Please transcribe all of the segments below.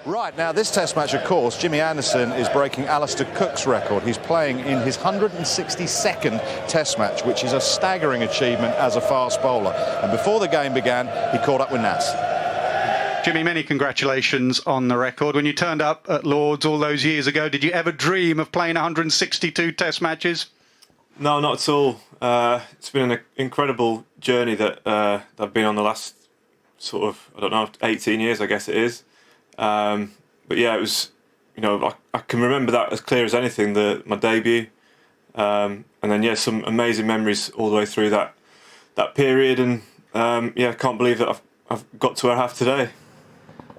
Right, now this test match, of course, Jimmy Anderson is breaking Alistair Cook's record. He's playing in his 162nd test match, which is a staggering achievement as a fast bowler. And before the game began, he caught up with Nas. Jimmy, many congratulations on the record. When you turned up at Lord's all those years ago, did you ever dream of playing 162 test matches? No, not at all. It's been an incredible journey that I've been on the last sort of, 18 years, I guess it is. But yeah, it was, I can remember that as clear as anything, my debut. And then, yeah, some amazing memories all the way through that period. And, I can't believe that I've got to where I have today.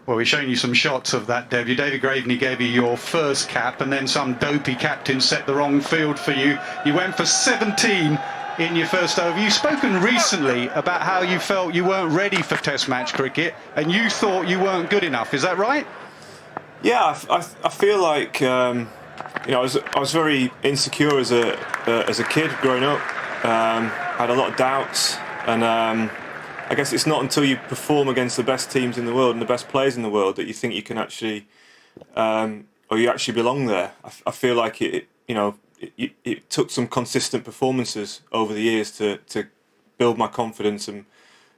Well, we've shown you some shots of that debut. David Graveney gave you your first cap, and then some dopey captain set the wrong field for you. You went for 17 in your first over. You've spoken recently about how you felt you weren't ready for Test match cricket, and you thought you weren't good enough. Is that right? Yeah, I feel like I was very insecure as a kid growing up. I had a lot of doubts, and I guess it's not until you perform against the best teams in the world and the best players in the world that you think you can actually, or you actually belong there. I feel like it took some consistent performances over the years to build my confidence and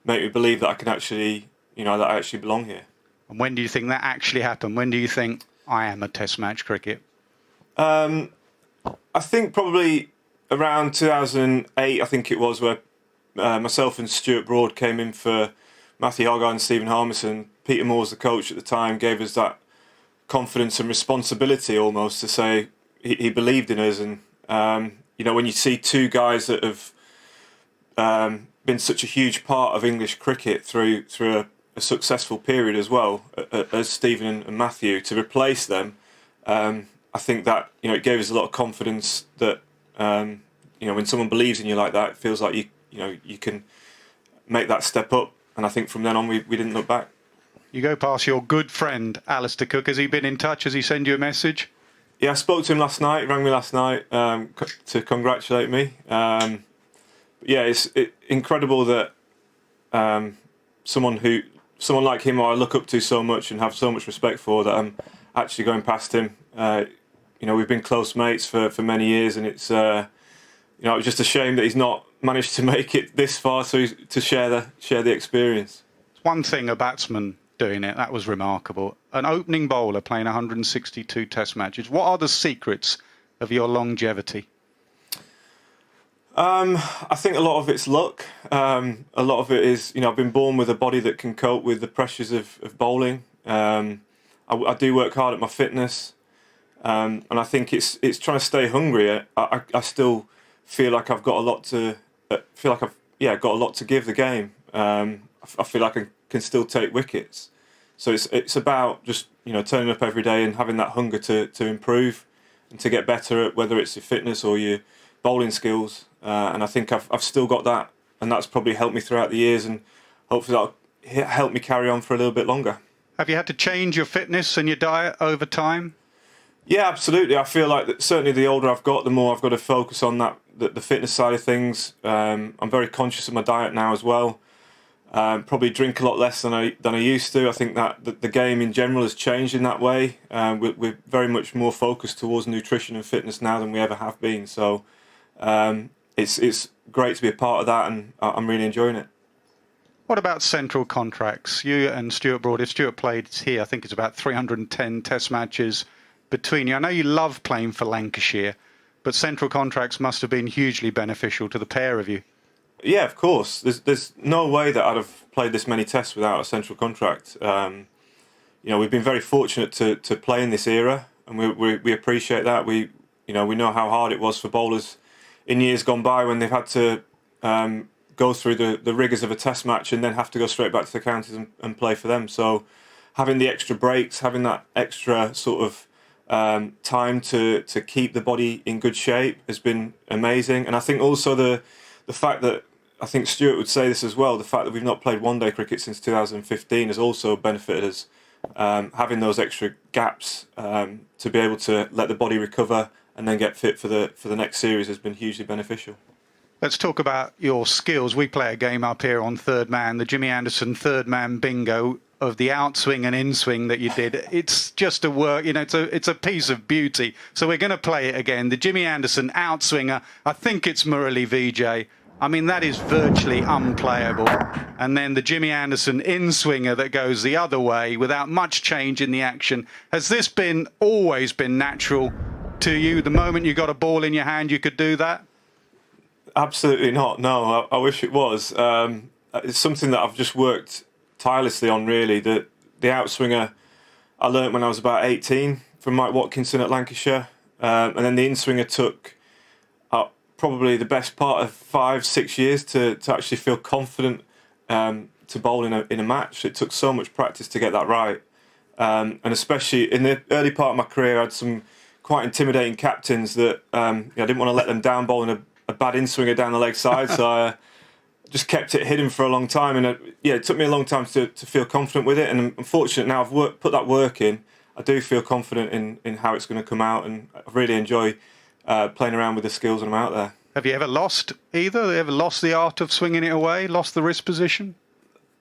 make me believe that I can actually, that I actually belong here. And when do you think that actually happened? When do you think I am a Test match cricket? I think probably around 2008, I think it was, where myself and Stuart Broad came in for Matthew Hogarth and Stephen Harmison. Peter Moore was the coach at the time, gave us that confidence and responsibility almost to say he believed in us. And, when you see two guys that have been such a huge part of English cricket through a successful period as well, as Stephen and Matthew, to replace them, I think that, it gave us a lot of confidence that, when someone believes in you like that, it feels like you can make that step up. And I think from then on, we didn't look back. You go past your good friend, Alistair Cook. Has he been in touch? Has he sent you a message? Yeah, I spoke to him last night. He rang me last night to congratulate me. It's incredible that someone like him, who I look up to so much and have so much respect for, that I'm actually going past him. We've been close mates for many years, and it's it was just a shame that he's not managed to make it this far, so to share the experience. It's one thing a batsman doing it, that was remarkable. An opening bowler playing 162 test matches. What are the secrets of your longevity? I think a lot of it's luck. A lot of it is, I've been born with a body that can cope with the pressures of bowling. I do work hard at my fitness, and I think it's trying to stay hungry. I still feel like I've got a lot to got a lot to give the game. I feel like I can still take wickets. So it's about just turning up every day and having that hunger to improve and to get better at whether it's your fitness or your bowling skills. And I think I've still got that, and that's probably helped me throughout the years, and hopefully that'll help me carry on for a little bit longer. Have you had to change your fitness and your diet over time? Yeah, absolutely. I feel like that certainly the older I've got, the more I've got to focus on the fitness side of things. I'm very conscious of my diet now as well. Probably drink a lot less than I used to. I think that the game in general has changed in that way. We're very much more focused towards nutrition and fitness now than we ever have been. So it's great to be a part of that, and I'm really enjoying it. What about central contracts? You and Stuart Broad, if Stuart played here, I think it's about 310 test matches between you. I know you love playing for Lancashire, but central contracts must have been hugely beneficial to the pair of you. Yeah, of course. There's no way that I'd have played this many tests without a central contract. We've been very fortunate to play in this era, and we appreciate that. We know how hard it was for bowlers in years gone by when they've had to go through the rigours of a test match and then have to go straight back to the counties and play for them. So having the extra breaks, having that extra sort of time to keep the body in good shape has been amazing. And I think also the fact that, I think Stuart would say this as well, the fact that we've not played one-day cricket since 2015 has also benefited us. Having those extra gaps to be able to let the body recover and then get fit for the next series has been hugely beneficial. Let's talk about your skills. We play a game up here on Third Man, the Jimmy Anderson Third Man Bingo. of the outswing and inswing that you did. It's just a work, it's a piece of beauty. So we're going to play it again. The Jimmy Anderson outswinger, I think it's Murali Vijay. I mean, that is virtually unplayable. And then the Jimmy Anderson in-swinger that goes the other way without much change in the action. Has this always been natural to you? The moment you got a ball in your hand, you could do that? Absolutely not. No, I wish it was. It's something that I've just worked tirelessly on, really. The outswinger I learnt when I was about 18 from Mike Watkinson at Lancashire. And then the in-swinger took probably the best part of 5-6 years to actually feel confident to bowl in a match. It took so much practice to get that right. And especially in the early part of my career, I had some quite intimidating captains that I didn't want to let them down bowling a bad in-swinger down the leg side. So I just kept it hidden for a long time. And it took me a long time to feel confident with it. And I'm fortunate now I've put that work in. I do feel confident in how it's going to come out, and I really enjoy playing around with the skills when I'm out there. Have you ever lost either? Have you ever lost the art of swinging it away? Lost the wrist position?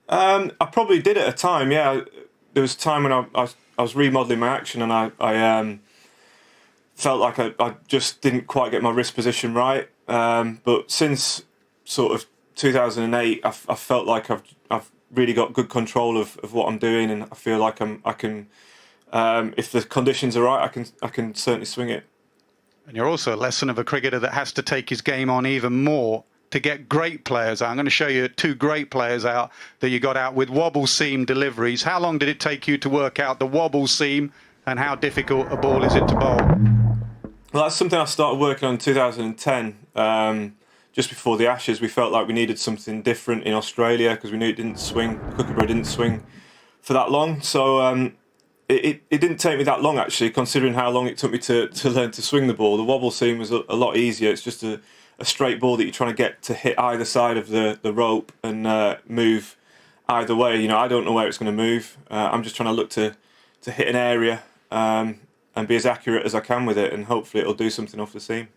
I probably did at a time, yeah. There was a time when I was remodelling my action, and I felt like I just didn't quite get my wrist position right. But since sort of 2008, I felt like I've really got good control of what I'm doing, and I feel like I can, if the conditions are right, I can certainly swing it. And you're also a lesson of a cricketer that has to take his game on even more to get great players out. I'm going to show you 2 great players out that you got out with wobble seam deliveries. How long did it take you to work out the wobble seam, and how difficult a ball is it to bowl? Well, that's something I started working on in 2010. Just before the Ashes, we felt like we needed something different in Australia because we knew it didn't swing. Kookaburra didn't swing for that long. So it didn't take me that long, actually, considering how long it took me to learn to swing the ball. The wobble seam was a lot easier. It's just a straight ball that you're trying to get to hit either side of the rope and move either way. I don't know where it's going to move. I'm just trying to look to hit an area and be as accurate as I can with it, and hopefully it'll do something off the seam.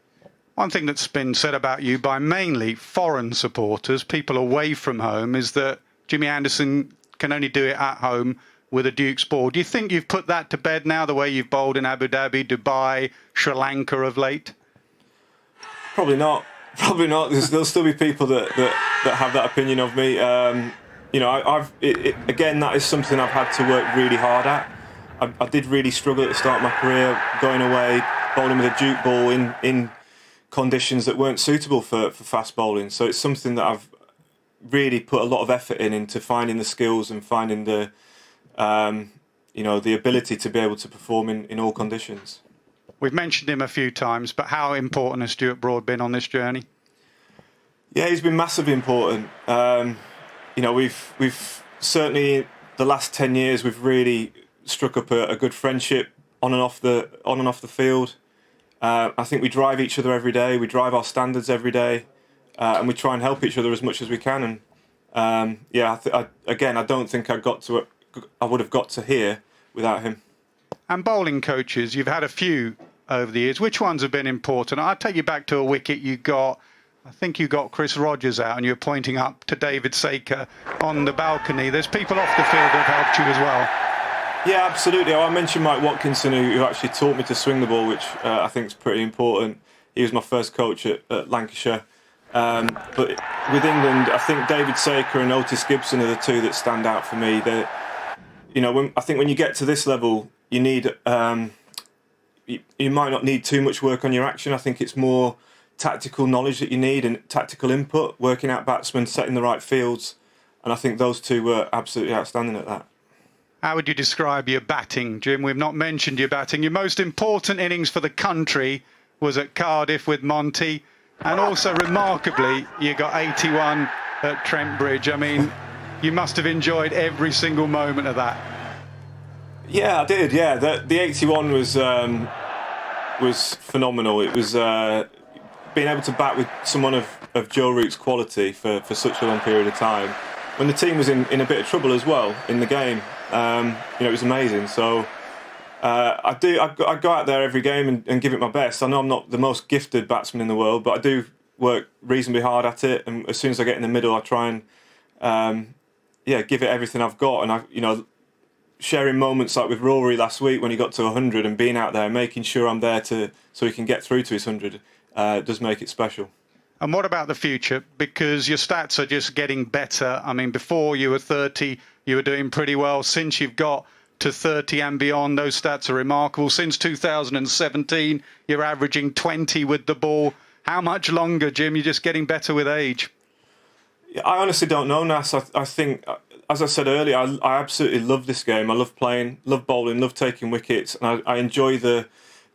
One thing that's been said about you by mainly foreign supporters, people away from home, is that Jimmy Anderson can only do it at home with a Duke's ball. Do you think you've put that to bed now, the way you've bowled in Abu Dhabi, Dubai, Sri Lanka of late? Probably not. Probably not. There'll still be people that have that opinion of me. Again, that is something I've had to work really hard at. I did really struggle at the start of my career, going away, bowling with a Duke ball in conditions that weren't suitable for fast bowling. So it's something that I've really put a lot of effort into finding the skills and finding the ability to be able to perform in all conditions. We've mentioned him a few times, but how important has Stuart Broad been on this journey? Yeah, he's been massively important. We've certainly the last 10 years we've really struck up a good friendship on and off the field. I think we drive each other every day. We drive our standards every day, and we try and help each other as much as we can. And I don't think I would have got to here without him. And bowling coaches, you've had a few over the years. Which ones have been important? I'll take you back to a wicket you got. I think you got Chris Rogers out and you were pointing up to David Saker on the balcony. There's people off the field that have helped you as well. Yeah, absolutely. I mentioned Mike Watkinson, who actually taught me to swing the ball, which I think is pretty important. He was my first coach at Lancashire. But with England, I think David Saker and Otis Gibson are the 2 that stand out for me. I think when you get to this level, you need you might not need too much work on your action. I think it's more tactical knowledge that you need and tactical input, working out batsmen, setting the right fields, and I think those 2 were absolutely outstanding at that. How would you describe your batting, Jim? We've not mentioned your batting. Your most important innings for the country was at Cardiff with Monty, and also remarkably, you got 81 at Trent Bridge. I mean, you must have enjoyed every single moment of that. Yeah, I did. Yeah, the 81 was phenomenal. It was being able to bat with someone of Joe Root's quality for such a long period of time, when the team was in a bit of trouble as well in the game. It was amazing. So I go out there every game and give it my best. I know I'm not the most gifted batsman in the world, but I do work reasonably hard at it. And as soon as I get in the middle, I try and give it everything I've got. And sharing moments like with Rory last week when he got to 100 and being out there, making sure I'm there so he can get through to his 100, does make it special. And what about the future? Because your stats are just getting better. I mean, before you were 30, you were doing pretty well. Since you've got to 30 and beyond, those stats are remarkable. Since 2017, you're averaging 20 with the ball. How much longer, Jim? You're just getting better with age. I honestly don't know, Nas. I think, as I said earlier, I absolutely love this game. I love playing, love bowling, love taking wickets, and I enjoy the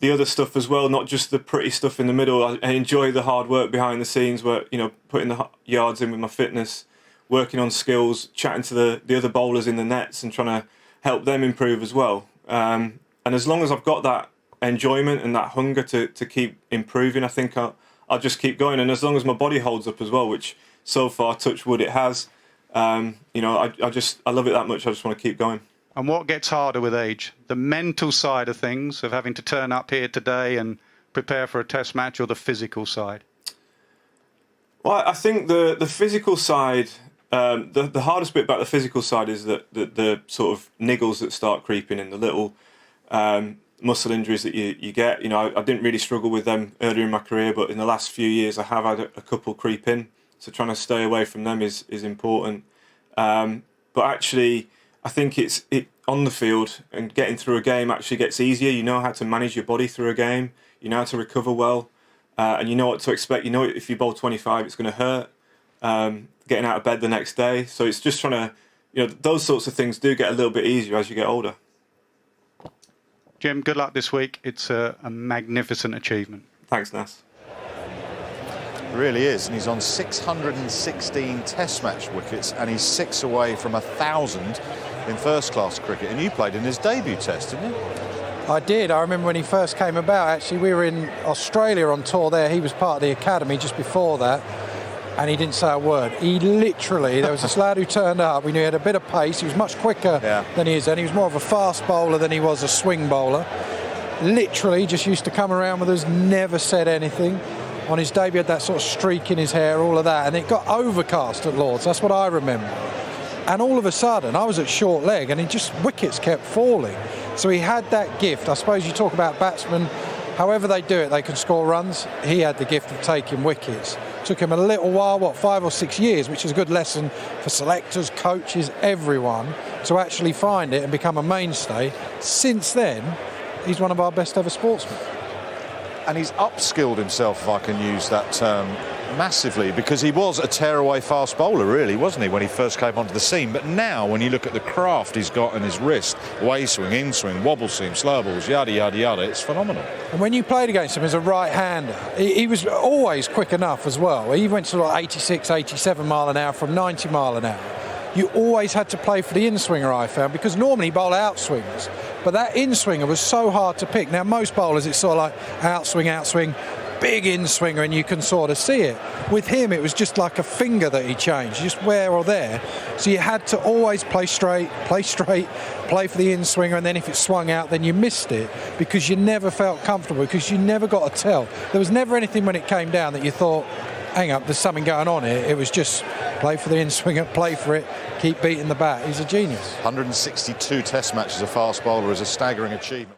other stuff as well, not just the pretty stuff in the middle. I enjoy the hard work behind the scenes, where putting the yards in with my fitness, working on skills, chatting to the other bowlers in the nets, and trying to help them improve as well. And as long as I've got that enjoyment and that hunger to keep improving, I think I'll just keep going. And as long as my body holds up as well, which so far, touch wood, it has. I love it that much. I just want to keep going. And what gets harder with age? The mental side of things, of having to turn up here today and prepare for a test match, or the physical side? Well, I think the physical side, the hardest bit about the physical side is that the sort of niggles that start creeping in, the little muscle injuries that you get. I didn't really struggle with them earlier in my career, but in the last few years I have had a couple creep in. So trying to stay away from them is important. But actually, I think it on the field and getting through a game actually gets easier. You know how to manage your body through a game. You know how to recover well, and you know what to expect. You know if you bowl 25, it's going to hurt. Getting out of bed the next day. So it's just trying to, those sorts of things do get a little bit easier as you get older. Jim, good luck this week. It's a magnificent achievement. Thanks, Nas. It really is, and he's on 616 test match wickets, and he's 6 away from 1,000 in first-class cricket. And you played in his debut test, didn't you? I did. I remember when he first came about. Actually, we were in Australia on tour there. He was part of the academy just before that, and he didn't say a word. He literally, there was this lad who turned up. We knew he had a bit of pace. He was much quicker than he is, and he was more of a fast bowler than he was a swing bowler. Literally just used to come around with us, never said anything. On his debut, he had that sort of streak in his hair, all of that, and it got overcast at Lord's. That's what I remember. And all of a sudden, I was at short leg, and wickets kept falling. So he had that gift. I suppose you talk about batsmen, however they do it, they can score runs. He had the gift of taking wickets. Took him a little while, 5 or 6 years, which is a good lesson for selectors, coaches, everyone, to actually find it and become a mainstay. Since then, he's one of our best ever sportsmen. And he's upskilled himself, if I can use that term, massively, because he was a tearaway fast bowler, really, wasn't he, when he first came onto the scene? But now, when you look at the craft he's got in his wrist, way swing, in swing, wobble seam, slow balls, yada, yada, yada, it's phenomenal. And when you played against him as a right-hander, he was always quick enough as well. He went to 86, 87 mile an hour from 90 mile an hour. You always had to play for the in-swinger, I found, because normally he bowled out-swingers. But that in-swinger was so hard to pick. Now, most bowlers, it's sort of like out-swing, big in-swinger, and you can sort of see it. With him, it was just like a finger that he changed, just where or there. So you had to always play straight, play for the in-swinger, and then if it swung out, then you missed it, because you never felt comfortable, because you never got a tell. There was never anything when it came down that you thought, hang up, there's something going on here. It was just play for the in-swinger, play for it, keep beating the bat. He's a genius. 162 test matches as a fast bowler is a staggering achievement.